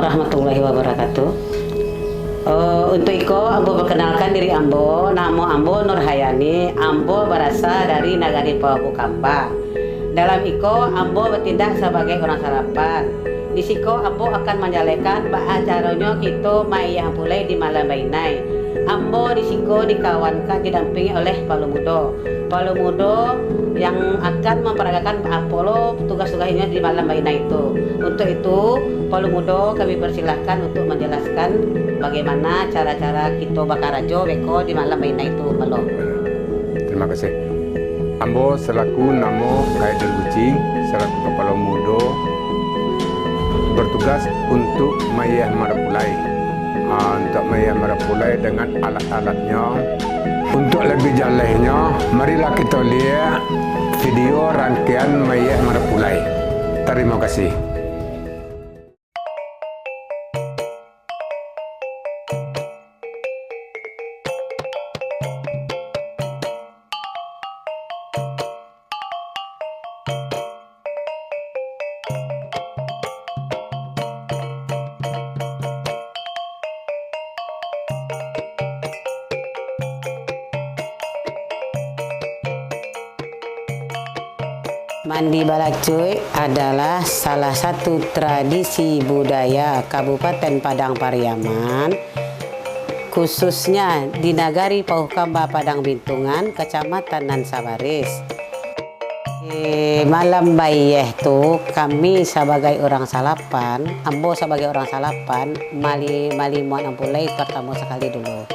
warahmatullahi wabarakatuh. Untuk Iko, Ambo perkenalkan diri Ambo. Nama Ambo Nurhayani. Ambo berasal dari Nagari Pahukamba. Dalam Iko, Ambo bertindak sebagai orang sarapan. Di Siko, Ambo akan menjalankan acaranya kita Mayah Pulai di malam bainai. Ambo di Siko dikawankan didampingi oleh Palu Mudo. Palu Mudo yang akan memperagakan Apollo tugas-tugasnya di malam bainai itu. Untuk itu, Palu Mudo kami persilahkan untuk menjelaskan bagaimana cara-cara kita bakar rajo beko di malam bainai itu, Palu. Terima kasih. Ambo selaku Namo Kaidul Guci, selaku Kepala Mudo bertugas untuk Mayah Marapulai. Untuk Mayah Marapulai dengan alat-alatnya. Untuk lebih jelasnya, marilah kita lihat video rangkaian Mayah Marapulai. Terima kasih. Mandi balacuy adalah salah satu tradisi budaya Kabupaten Padang Pariaman, khususnya di Nagari Pahukamba Padang Bintungan, Kecamatan Nansabaris. Malam bayeh tuh kami sebagai orang salapan, Ambo sebagai orang salapan, malimau ampulai pertama sekali dulu.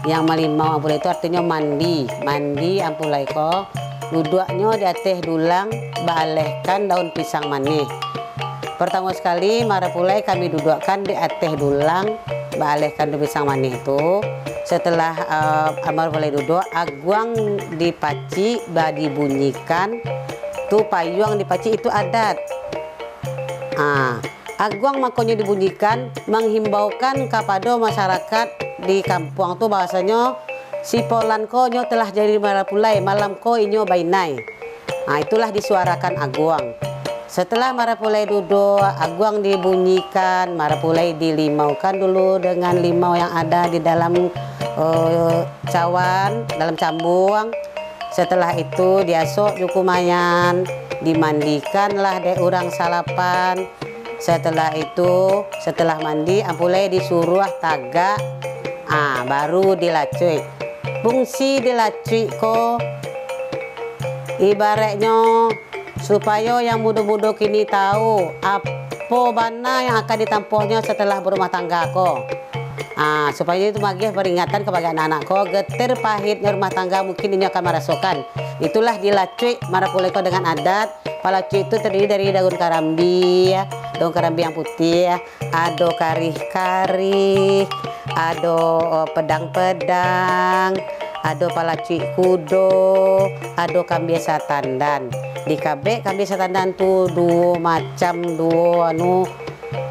Yang malimau ampulai itu artinya mandi ampulai ko. Duduknya di atas dulang, balehkan daun pisang manis. Pertama sekali Marapulai kami dudukkan di atas dulang, balehkan daun pisang manis itu. Setelah Marapulai duduk, aguang dipaci, dibunyikan. Tuh payung dipaci itu adat. Aguang makanya dibunyikan menghimbaukan kepada masyarakat di kampung tuh bahasanya si polan ko nyo telah jadi Marapulai, malam ko inyo bainai. Itulah disuarakan aguang. Setelah Marapulai duduk, aguang dibunyikan, Marapulai dilimaukan dulu dengan limau yang ada di dalam cawan, dalam cambung. Setelah itu diasok jukumayan, dimandikanlah deh orang salapan. Setelah itu, setelah mandi, ampulai disuruh tagak, baru dilacuy. Fungsi dilacui ko ibaratnya supaya yang muda-muda kini tahu apa bana yang akan ditampuhnya setelah berumah tangga ko. Supaya itu magih peringatan kepada anak-anak ko, getir pahitnya rumah tangga mungkin ini akan merasakan. Itulah dilacui Marapulai ko dengan adat. Palacui itu terdiri dari daun karambi, daun karambi yang putih, ada karih-karih, ada pedang-pedang, ada palacui kudo, ada kambing satandan. Di kabe kambing satandan tuh dua macam,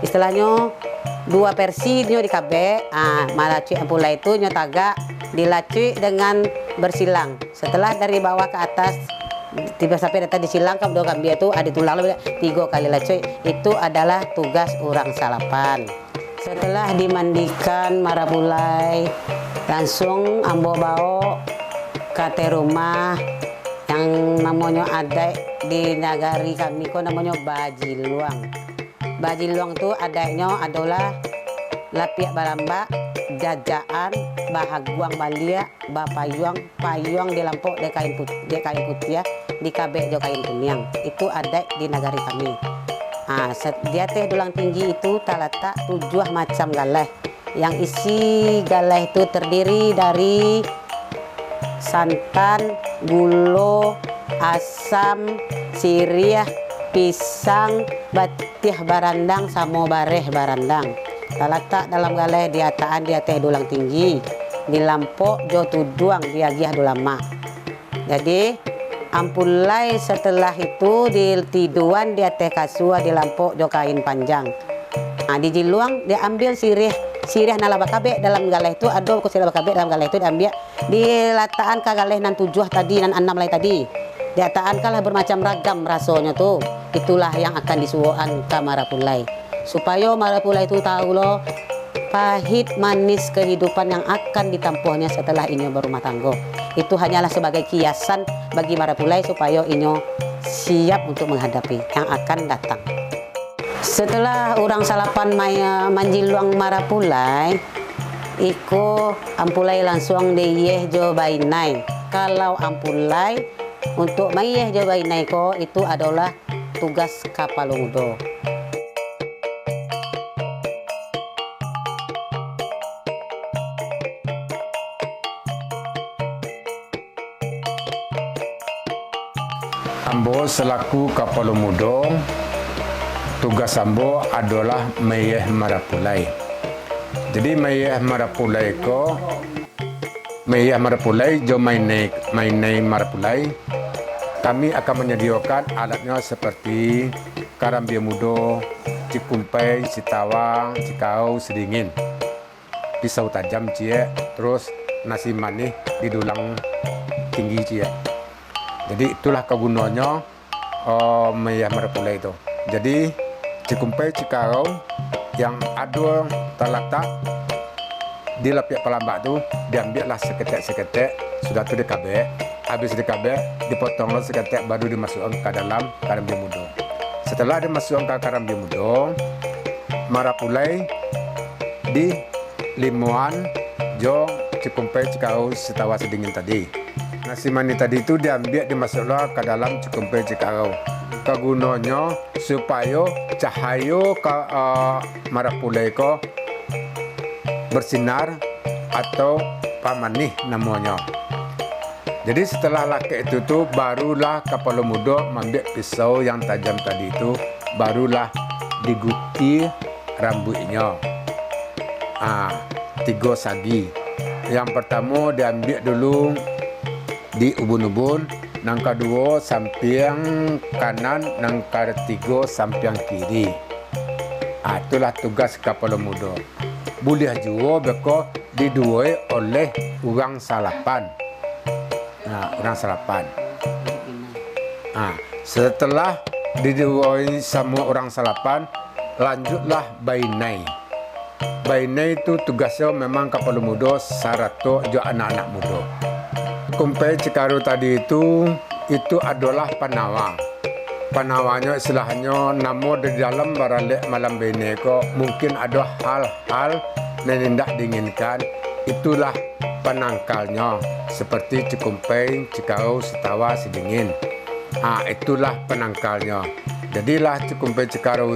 istilahnya dua versi nyo di kabe. Malacui ampulai itu nyo tagak dilacui dengan bersilang. Setelah dari bawah ke atas tiba sampai datang disilang dua kambing itu ada tulang 3 kali lacui. Itu adalah tugas orang salapan. Setelah dimandikan Marapulai, langsung Ambo bawa ke rumah yang namanya ada di nagari kami ko namanya Bajiluang. Bajiluang itu adanya adalah lapiak balamba, jajaan, bahaguang balia, payung di lampok de kain putih, di kabeh jo kain kuning. Itu ada di nagari kami. Dia teh dulang tinggi itu terletak 7 macam galeh. Yang isi galeh itu terdiri dari santan, gula, asam, sirih, pisang, batih barandang, sama bareh barandang. Terletak dalam galeh di atas dulang tinggi. Di lampok jo tuduang dia giah dulama. Jadi ampulai setelah itu di tiduan di atas kasua di lampok jo kain panjang. Di jiluang diambil sirih nalaba kabe dalam galeh itu, ada kusila kabe dalam galeh itu diambil dilataan ke galeh nan 7 tadi nan 6 lagi tadi. Diataan kalah bermacam ragam rasanya tuh. Itulah yang akan disuwaan ke Marapulai. supaya Marapulai itu tahu loh pahit manis kehidupan yang akan ditempuhnya setelah Inyo berumah tangga. Itu hanyalah sebagai kiasan bagi Marapulai supaya Inyo siap untuk menghadapi yang akan datang. Setelah orang salapan manjiluang Marapulai, iko ampulai langsung diyeh jo bainai. Kalau ampulai untuk mayeh jo bainai ko itu adalah tugas kapalungdo. Ambo selaku kapalumudo, tugas ambo adalah mayeh Marapulai. Jadi mayeh Marapulai ko, mayeh Marapulai jo mainai Marapulai. Kami akan menyediakan alatnya seperti karambia mudo, cikumpai, citawa, cikau, sedingin, pisau tajam cie, terus nasi manis di dulang tinggi cie. Jadi itulah kegunaannya mayeh Marapulai itu. Jadi cikumpai, cikau yang ada terletak di lapiak pelambak tu diambillah seketek-seketek, sudah tu dikabek, habis dikabek dipotonglah seketek baru dimasukkan ke dalam karambia mudo. Setelah dimasukkan ke karambia mudo, Marapulai di limuan jo cikumpai, cikau, setawa sedingin tadi. Nasi manis tadi itu diambil dimasuklah ke dalam cikumpai, cikau. Kegunaannya supaya cahaya Marapulai ko bersinar atau pamanih namanya. Jadi setelah laki itu tuh barulah kapal muda mengambil pisau yang tajam tadi itu, barulah diguti rambutnya. 3 sagi. Yang pertama diambil dulu di ubun-ubun, nang kedua samping kanan, nang ketiga samping kiri. Itulah tugas kapal muda. Boleh juga beko diduai oleh orang salapan. Orang salapan. Setelah diduai sama orang salapan, lanjutlah bainai. Bainai itu tugasnya memang kapal muda sarato jo anak-anak muda. Kumpai cikaru tadi itu adalah panawa. Panawanya istilahnya namo di dalam baralek malam bene ko mungkin ada hal-hal yang tidak diinginkan, itulah penangkalnya seperti cikumpai, cikau, setawa, sedingin. Itulah penangkalnya. Jadilah cikumpai, cikau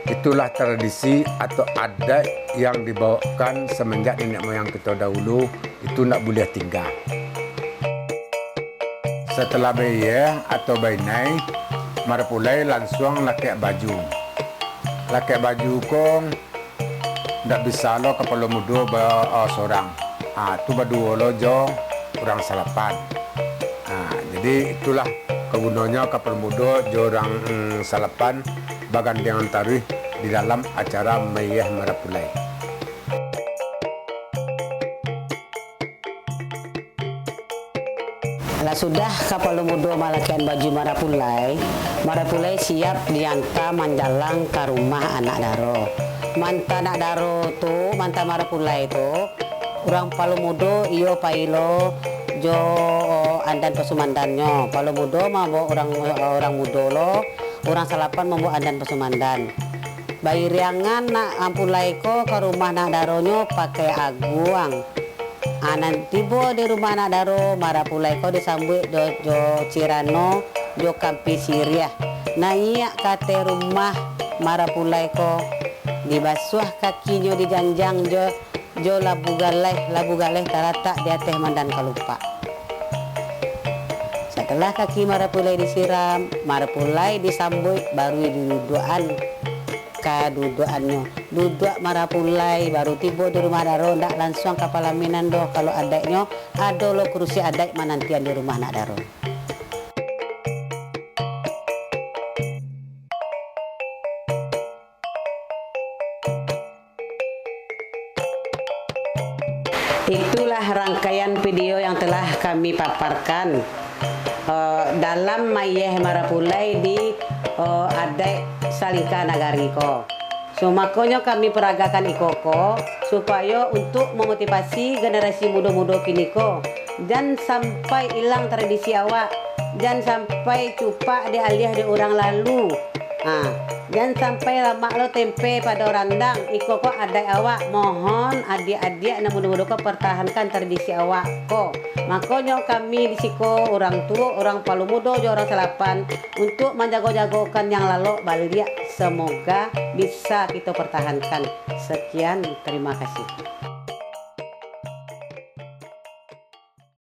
itulah tradisi atau adat yang dibawakan semenjak nenek moyang kita dahulu, itu nak boleh tinggal. Setelah bayar atau bainai, Marapulai langsung lakai baju. Lakai baju kong ndak bisa lo kapal muda seorang. Tu berdua lo jo orang salapan. Jadi itulah kegunaannya kapal muda jo orang salapan bagandengan tarikh di dalam acara mayeh Marapulai. Lah sudah kapal muda malakian baju Marapulai, Marapulai siap diantar manjalang ke rumah anak daro. Manta anak daro tu, manta Marapulai tu, orang palu muda iyo pailo jo andan pesumandannya. Palu muda mau orang muda lo, orang salapan mau andan pesumandan. Bayi riangan nak ampulai ko ke rumah anak daronyo pakai aguang. Nanti bo di rumah anak daro Marapulai ko disambut jo Cirano jo Kampi Syria. Iya kate rumah Marapulai ko dibasuh kakinya dijanjang jo labu galeh terletak di atas mandan kalupa. Setelah kaki Marapulai disiram, Marapulai disambut baru didudukan kadudukannya. Duduk Marapulai baru tiba di rumah daro, ndak langsung ke palaminan doh. Kalau adiknya ada lo kursi adik manantian di rumah nak daro. Itulah rangkaian video yang telah kami paparkan dalam mayeh Marapulai di adat Salika Nagariko. So makanya kami peragakan ikoko supaya untuk memotivasi generasi muda-muda kini ko. Jangan sampai hilang tradisi awak. Jangan sampai cupak dialih di orang lalu. Jangan sampai lemak lo tempe pada randang. Ikoko adai awak. Mohon adik-adik dan muda-muda ko pertahankan tradisi awak ko. Makanya kami di siko orang tua, orang palu muda, orang selapan untuk menjago-jagokan yang lalu balik. Semoga bisa kita pertahankan. Sekian, terima kasih.